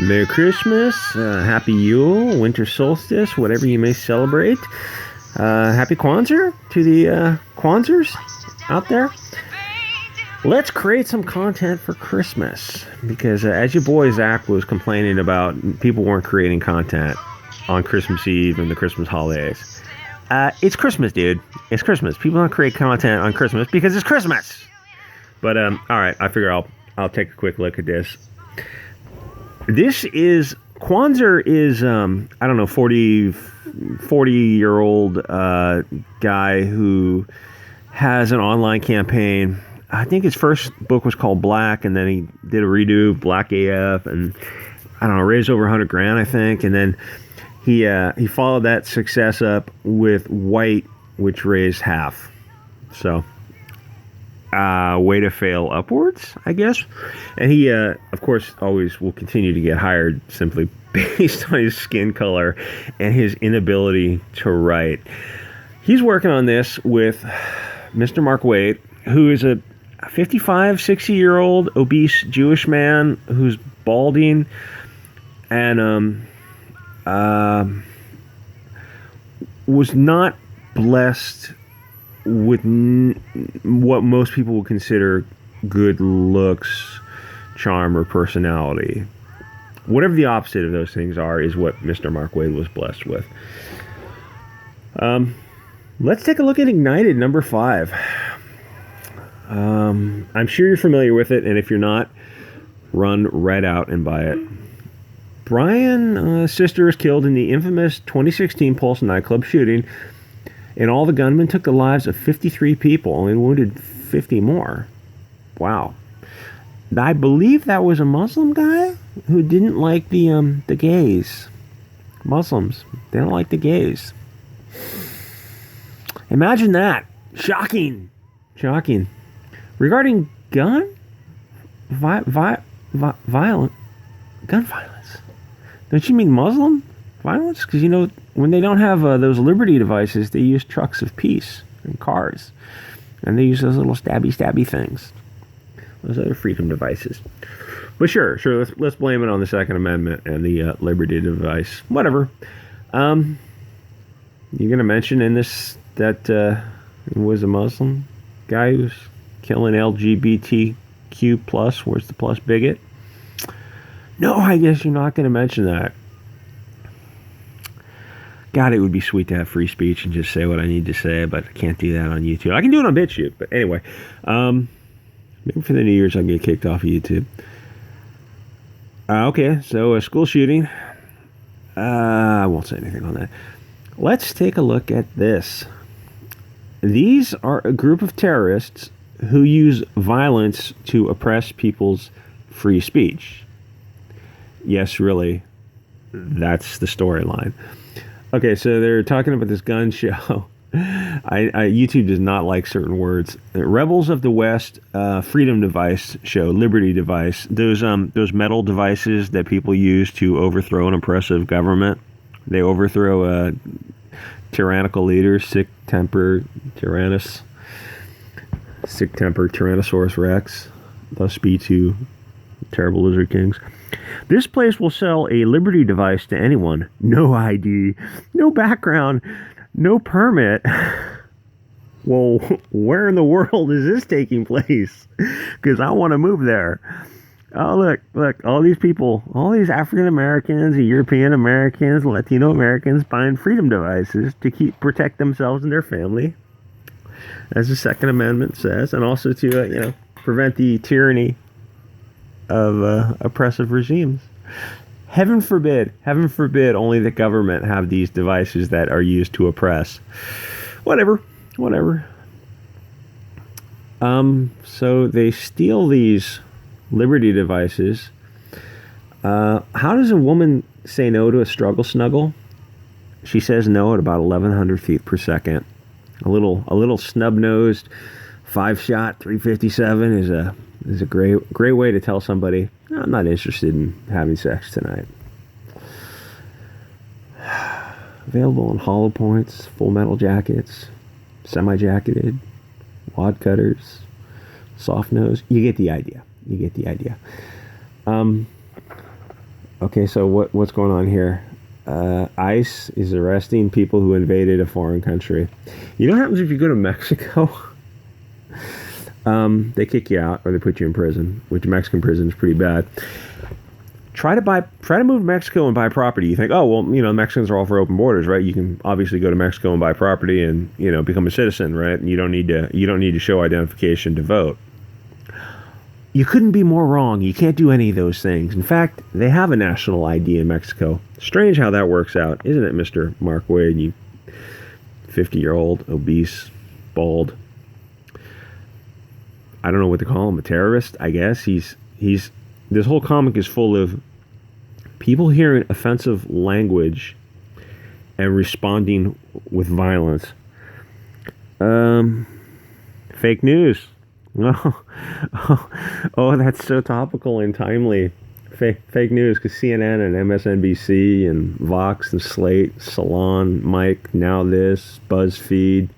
Merry Christmas, Happy Yule, Winter Solstice, whatever you may celebrate. Happy Kwanzer to the Kwanzers out there. Let's create some content for Christmas, because as your boy Zach was complaining about, people weren't creating content on Christmas Eve and the Christmas holidays. It's Christmas, dude. It's Christmas. People don't create content on Christmas because it's Christmas. But all right, I figure I'll take a quick look at this. This is Kwanzer is I don't know, 40-year-old guy who has an online campaign. I think his first book was called Black, and then he did a redo, Black AF, and I don't know, raised over $100,000, I think, and then he followed that success up with White, which raised half. So way to fail upwards, I guess. And he, of course, always will continue to get hired simply based on his skin color and his inability to write. He's working on this with Mr. Mark Waid, who is a 55, 60-year-old obese Jewish man who's balding and was not blessed with what most people would consider good looks, charm, or personality. Whatever the opposite of those things are is what Mr. Mark Waid was blessed with. Let's take a look at Ignited number 5. I'm sure you're familiar with it, and if you're not, run right out and buy it. Brian's sister is killed in the infamous 2016 Pulse nightclub shooting, and all the gunmen took the lives of 53 people and wounded 50 more. Wow. I believe that was a Muslim guy who didn't like the gays. Muslims, they don't like the gays. Imagine that. Shocking. Regarding gun violence. Don't you mean Muslim violence? Because, you know, when they don't have those Liberty devices, they use trucks of peace and cars. And they use those little stabby things. Those other freedom devices. But sure, let's blame it on the Second Amendment and the Liberty device. Whatever. You're going to mention in this that it was a Muslim guy who's killing LGBTQ plus. Where's the plus bigot? No, I guess you're not going to mention that. God, it would be sweet to have free speech and just say what I need to say, but I can't do that on YouTube. I can do it on BitChute, but anyway. Maybe for the New Year's I'll get kicked off of YouTube. Okay, so a school shooting. I won't say anything on that. Let's take a look at this. These are a group of terrorists who use violence to oppress people's free speech. Yes, really. That's the storyline. Okay, so they're talking about this gun show. YouTube does not like certain words. Rebels of the West, Freedom Device show, Liberty Device. Those metal devices that people use to overthrow an oppressive government. They overthrow tyrannical leaders, sick temper Tyrannosaurus Rex. Thus be to terrible lizard kings. This place will sell a Liberty device to anyone. No ID, no background, no permit. Well, where in the world is this taking place? Because I want to move there. Oh, look, all these people, all these African Americans, European Americans, Latino Americans buying freedom devices to protect themselves and their family, as the Second Amendment says, and also to prevent the tyranny of oppressive regimes. Heaven forbid only the government have these devices that are used to oppress. Whatever. So they steal these Liberty devices. How does a woman say no to a struggle snuggle? She says no at about 1,100 feet per second. A little snub-nosed 5-shot 357 is a great way to tell somebody, I'm not interested in having sex tonight. Available in hollow points, full metal jackets, semi-jacketed, wad cutters, soft nose. You get the idea. Okay, so what's going on here? ICE is arresting people who invaded a foreign country. You know what happens if you go to Mexico? They kick you out or they put you in prison, which Mexican prison is pretty bad. Try to move to Mexico and buy property. You think, oh well, Mexicans are all for open borders, right? You can obviously go to Mexico and buy property and become a citizen, right? And you don't need to show identification to vote. You couldn't be more wrong. You can't do any of those things. In fact, they have a national ID in Mexico. Strange how that works out, isn't it, Mr. Mark Waid? You 50-year-old, obese, bald. I don't know what to call him, a terrorist, I guess. He's this whole comic is full of people hearing offensive language and responding with violence. Fake news. Oh, that's so topical and timely. Fake news, because CNN and MSNBC and Vox and Slate, Salon, Mike, Now This, BuzzFeed.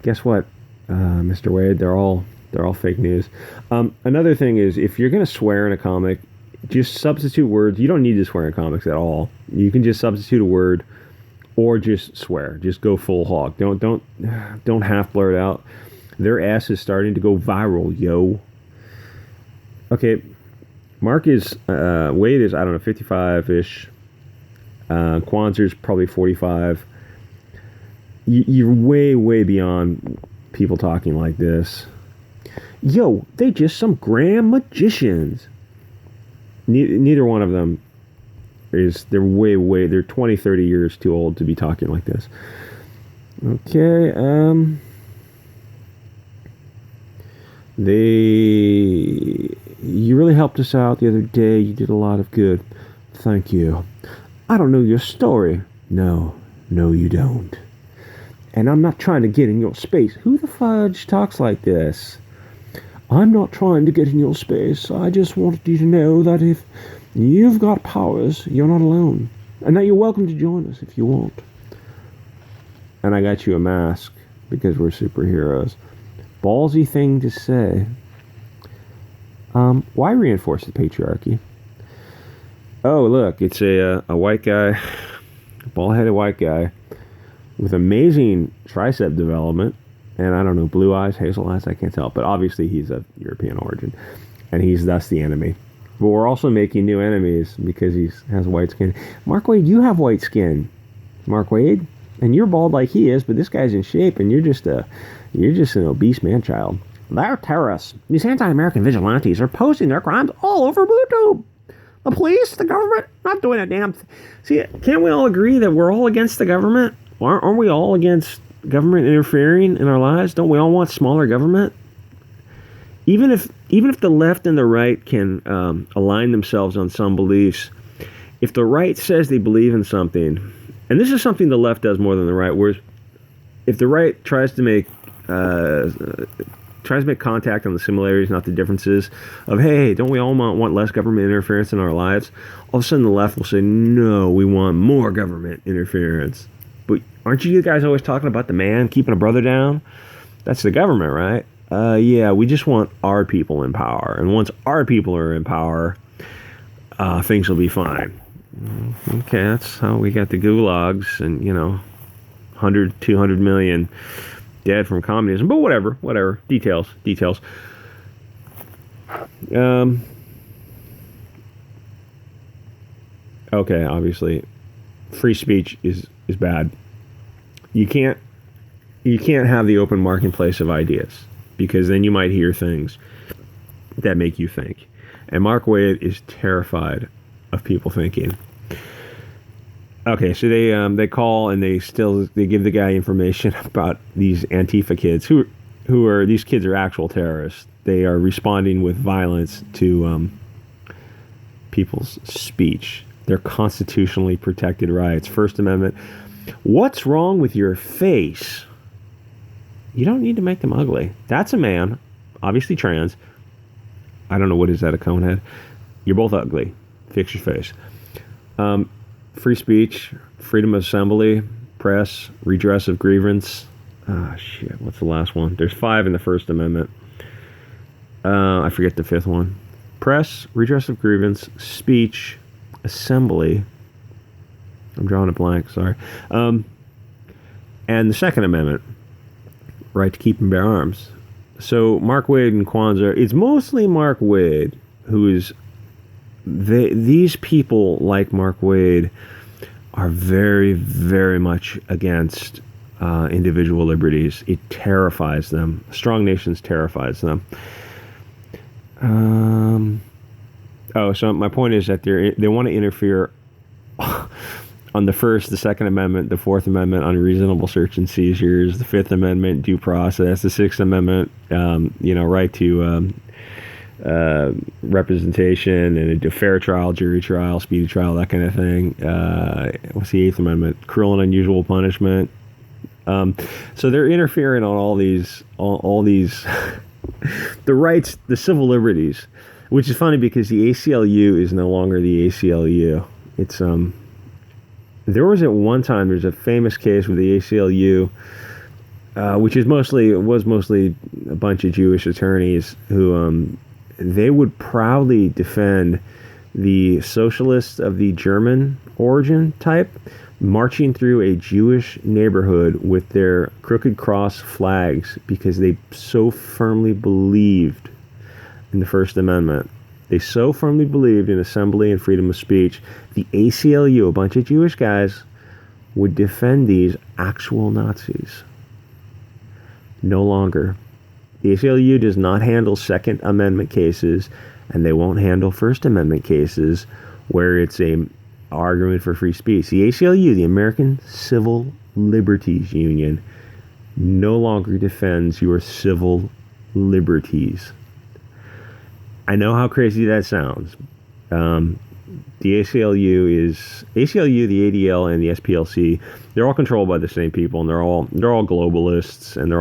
Guess what, Mr. Waid? They're all fake news. Another thing is, if you're going to swear in a comic, just substitute words. You don't need to swear in comics at all. You can just substitute a word or just swear. Just go full hog. Don't half blurt out. Their ass is starting to go viral, yo. Okay, Mark is, Waid is, I don't know, 55-ish. Kwanzer's probably 45. You're way, way beyond people talking like this. Yo, they just some grand magicians. Neither one of them they're way, they're 20, 30 years too old to be talking like this. Okay, you really helped us out the other day. You did a lot of good. Thank you. I don't know your story. No, you don't. And I'm not trying to get in your space. Who the fudge talks like this? I'm not trying to get in your space. I just wanted you to know that if you've got powers, you're not alone. And that you're welcome to join us if you want. And I got you a mask because we're superheroes. Ballsy thing to say. Why reinforce the patriarchy? Oh, look, it's a white guy, a bald-headed white guy with amazing tricep development, and I don't know, blue eyes, hazel eyes, I can't tell, but obviously he's of European origin, and he's thus the enemy. But we're also making new enemies because he has white skin. Mark Waid, you have white skin, Mark Waid, and you're bald like he is, but this guy's in shape, and you're just an obese man-child. They're terrorists. These anti-American vigilantes are posting their crimes all over YouTube. The police, the government, not doing a damn thing. See, can't we all agree that we're all against the government? Aren't we all against government interfering in our lives? Don't we all want smaller government? Even if the left and the right can align themselves on some beliefs, if the right says they believe in something, and this is something the left does more than the right, whereas if the right tries to make contact on the similarities, not the differences, of, hey, don't we all want less government interference in our lives? All of a sudden the left will say, no, we want more government interference. But aren't you guys always talking about the man keeping a brother down? That's the government, right? Yeah, we just want our people in power. And once our people are in power, things will be fine. Okay, that's how we got the gulags and, 100, 200 million dead from communism. But whatever. Details. Okay, obviously, free speech is bad. You can't have the open marketplace of ideas, because then you might hear things that make you think. And Mark Waid is terrified of people thinking. Okay, so they call and they give the guy information about these Antifa kids who are these kids are actual terrorists. They are responding with violence to people's speech, their constitutionally protected rights, First Amendment. What's wrong with your face? You don't need to make them ugly. That's a man, obviously trans. I don't know, what is that, a cone head? You're both ugly. Fix your face. Free speech, freedom of assembly, press, redress of grievance. Shit, what's the last one? There's 5 in the First Amendment. I forget the 5th one. Press, redress of grievance, speech, assembly. I'm drawing a blank, sorry. And the Second Amendment, right to keep and bear arms. So Mark Waid and Kwanzer, it's mostly Mark Waid who is... these people, like Mark Waid, are very, very much against individual liberties. It terrifies them. Strong nations terrifies them. So my point is that they want to interfere on the First, the Second Amendment, the Fourth Amendment, unreasonable search and seizures, the Fifth Amendment, due process, the Sixth Amendment, right to representation and a fair trial, jury trial, speedy trial, that kind of thing. What's the Eighth Amendment? Cruel and unusual punishment. So they're interfering on all these the rights, the civil liberties, which is funny because the ACLU is no longer the ACLU. It's there was at one time, there's a famous case with the ACLU, which was mostly a bunch of Jewish attorneys who they would proudly defend the socialists of the German origin type marching through a Jewish neighborhood with their crooked cross flags because they so firmly believed in the First Amendment. They so firmly believed in assembly and freedom of speech. The ACLU, a bunch of Jewish guys, would defend these actual Nazis. No longer. The ACLU does not handle Second Amendment cases, and they won't handle First Amendment cases where it's a argument for free speech. The ACLU, the American Civil Liberties Union, no longer defends your civil liberties. I know how crazy that sounds. The ACLU, the ADL, and the SPLC, they're all controlled by the same people, and they're all globalists, and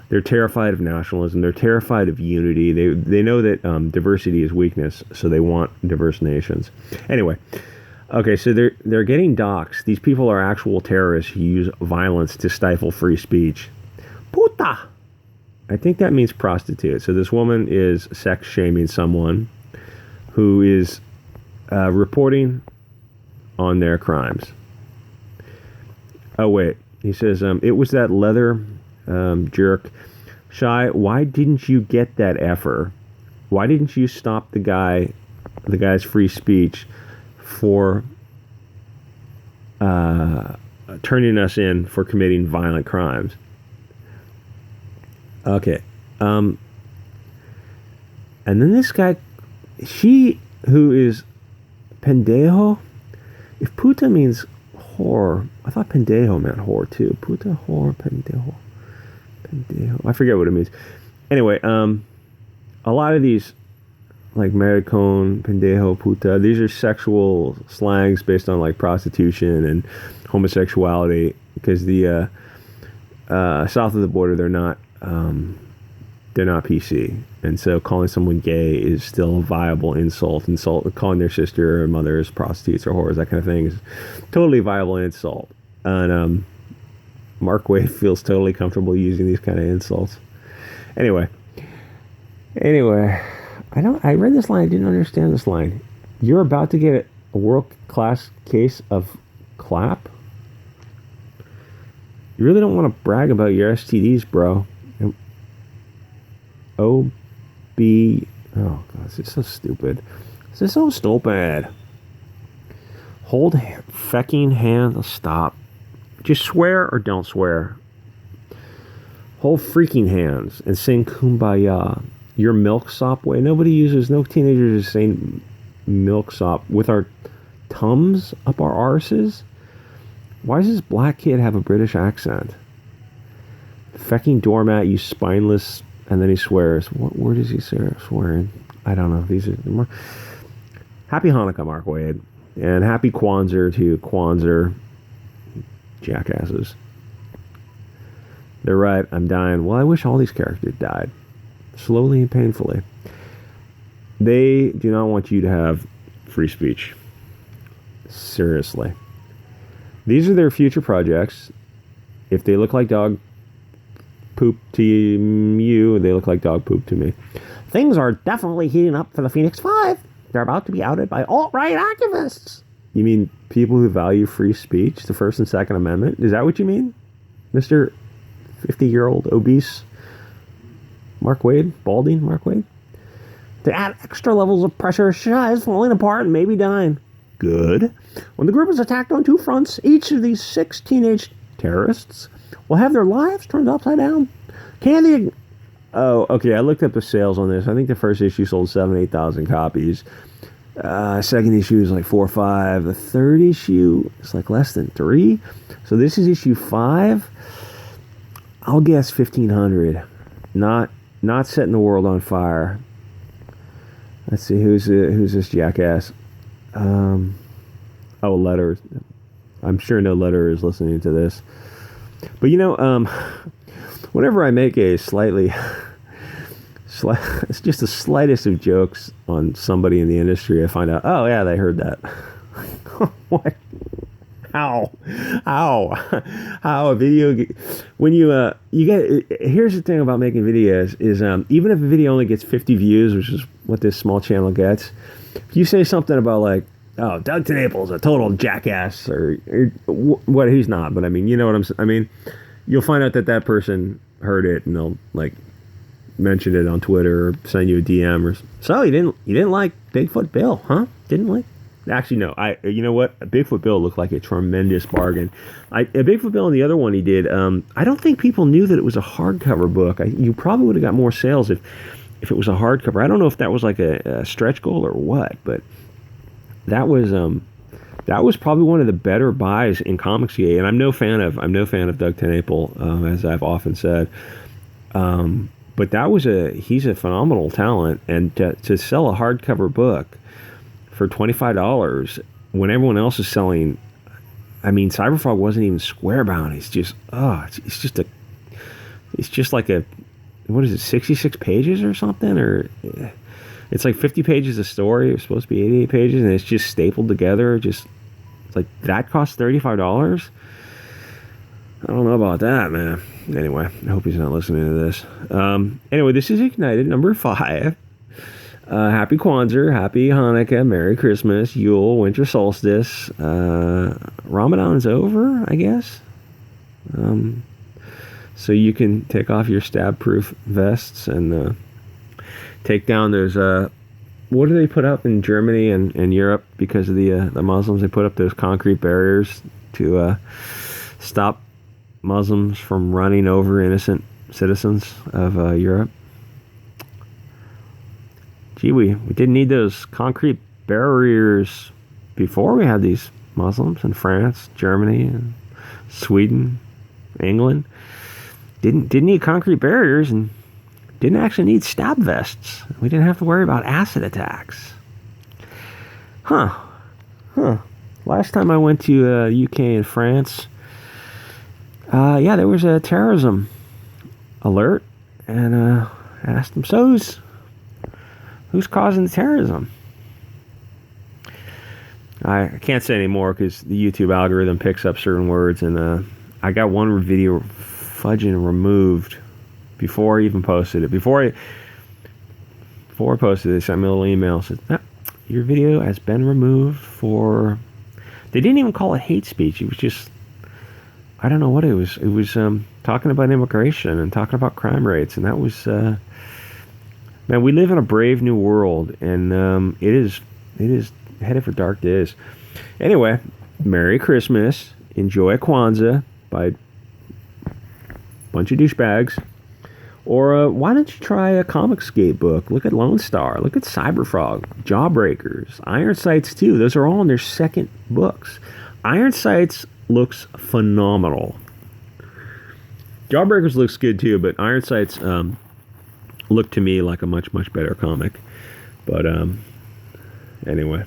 they're terrified of nationalism. They're terrified of unity. They know that diversity is weakness, so they want diverse nations. Anyway, okay, so they're getting doxxed. These people are actual terrorists who use violence to stifle free speech. Puta! I think that means prostitute. So this woman is sex shaming someone who is reporting on their crimes. Oh wait, he says it was that leather jerk. Shai, why didn't you get that effer? Why didn't you stop the guy's free speech for turning us in for committing violent crimes? Okay. And then this guy, who is pendejo? If puta means whore, I thought pendejo meant whore too. Puta, whore, pendejo. Pendejo. I forget what it means. Anyway, a lot of these, like maricon, pendejo, puta, these are sexual slangs based on like prostitution and homosexuality, because the south of the border, they're not PC, and so calling someone gay is still a viable insult. Calling their sister or mothers prostitutes or whores, that kind of thing, is totally viable insult. And Mark Waid feels totally comfortable using these kind of insults. Anyway, I read this line. I didn't understand this line. You're about to get a world-class case of clap? You really don't want to brag about your STDs, bro. Oh god, this is so stupid. This is so stupid. Hold fecking hand. Stop. Just swear or don't swear. Hold freaking hands and sing Kumbaya. Your milksop way. No teenagers is saying milksop with our tums up our arses. Why does this black kid have a British accent? Fecking doormat, you spineless. And then he swears. What word is he swearing? I don't know. These are more. Happy Hanukkah, Mark Waid. And happy Kwanzer to Kwanzer jackasses. They're right. I'm dying. Well, I wish all these characters died. Slowly and painfully. They do not want you to have free speech. Seriously. These are their future projects. If they look like dog poop to you, they look like dog poop to me. Things are definitely heating up for the Phoenix 5. They're about to be outed by alt-right activists. You mean people who value free speech, the First and Second Amendment? Is that what you mean, Mr. 50-year-old obese Mark Waid? Balding Mark Waid? To add extra levels of pressure, Shah is falling apart and maybe dying. Good. When the group is attacked on two fronts, each of these 6 teenage terrorists will have their lives turned upside down. Oh, okay, I looked up the sales on this. I think the first issue sold 8,000 copies. Second issue is like 4 or 5. The third issue is like less than 3. So this is issue 5. I'll guess 1,500. Not setting the world on fire. Let's see, who's this jackass? Letter. I'm sure no Letter is listening to this. But whenever I make a it's just the slightest of jokes on somebody in the industry, I find out, oh yeah, they heard that. What? How a video? When you get, here's the thing about making videos is even if a video only gets 50 views, which is what this small channel gets, if you say something about like, oh, Doug TenNapel's a total jackass, or what, he's not, but I mean, you know what I'm saying? I mean, you'll find out that person heard it and they'll like mention it on Twitter or send you a DM or so. You didn't like Bigfoot Bill, huh? Didn't like? Actually, no. You know what? Bigfoot Bill looked like a tremendous bargain. Bigfoot Bill and the other one he did. I don't think people knew that it was a hardcover book. You probably would have got more sales if it was a hardcover. I don't know if that was like a stretch goal or what, but that was probably one of the better buys in Comicsgate. And I'm no fan of Doug TenNapel, as I've often said. But he's a phenomenal talent, and to sell a hardcover book for $25 when everyone else is selling, I mean, Cyberfrog wasn't even square bound. It's just like a, what is it, 66 pages or something, or it's like 50 pages of story. It's supposed to be 88 pages, and it's just stapled together. Just like that costs $35. I don't know about that, man. Anyway, I hope he's not listening to this. Anyway, this is Ignited number 5. Happy Kwanzer, Happy Hanukkah, Merry Christmas, Yule, Winter Solstice. Ramadan's over, I guess. So you can take off your stab-proof vests and take down those. What do they put up in Germany and Europe because of the Muslims? They put up those concrete barriers to stop Muslims from running over innocent citizens of Europe. Gee, we didn't need those concrete barriers before we had these Muslims in France, Germany, and Sweden, England. Didn't need concrete barriers and didn't actually need stab vests. We didn't have to worry about acid attacks. Huh. Last time I went to UK and France, there was a terrorism alert, and I asked them, so who's causing the terrorism? I can't say anymore because the YouTube algorithm picks up certain words, and I got one video fudging removed before I even posted it. Before I posted it, they sent me a little email. Said, your video has been removed for... They didn't even call it hate speech. It was just... I don't know what it was. It was talking about immigration and talking about crime rates, and that was... Man, we live in a brave new world, and it is headed for dark days. Anyway, Merry Christmas. Enjoy Kwanzaa by a bunch of douchebags. Or why don't you try a Comicsgate book? Look at Lone Star. Look at Cyberfrog. Jawbreakers. Ironsights, too. Those are all in their second books. Ironsights looks phenomenal. Jawbreakers looks good, too, but Ironsights... looked to me like a much, much better comic. But anyway.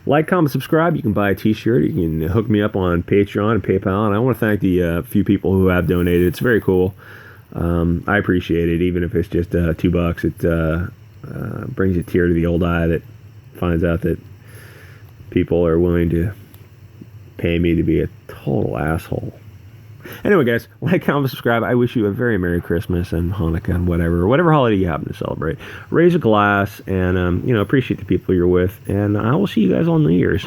Like, comment, subscribe. You can buy a t-shirt. You can hook me up on Patreon and PayPal. And I want to thank the few people who have donated. It's very cool. I appreciate it, even if it's just $2. It brings a tear to the old eye that finds out that people are willing to pay me to be a total asshole. Anyway, guys, like, comment, subscribe. I wish you a very Merry Christmas and Hanukkah and whatever holiday you happen to celebrate. Raise a glass and, appreciate the people you're with. And I will see you guys on New Year's.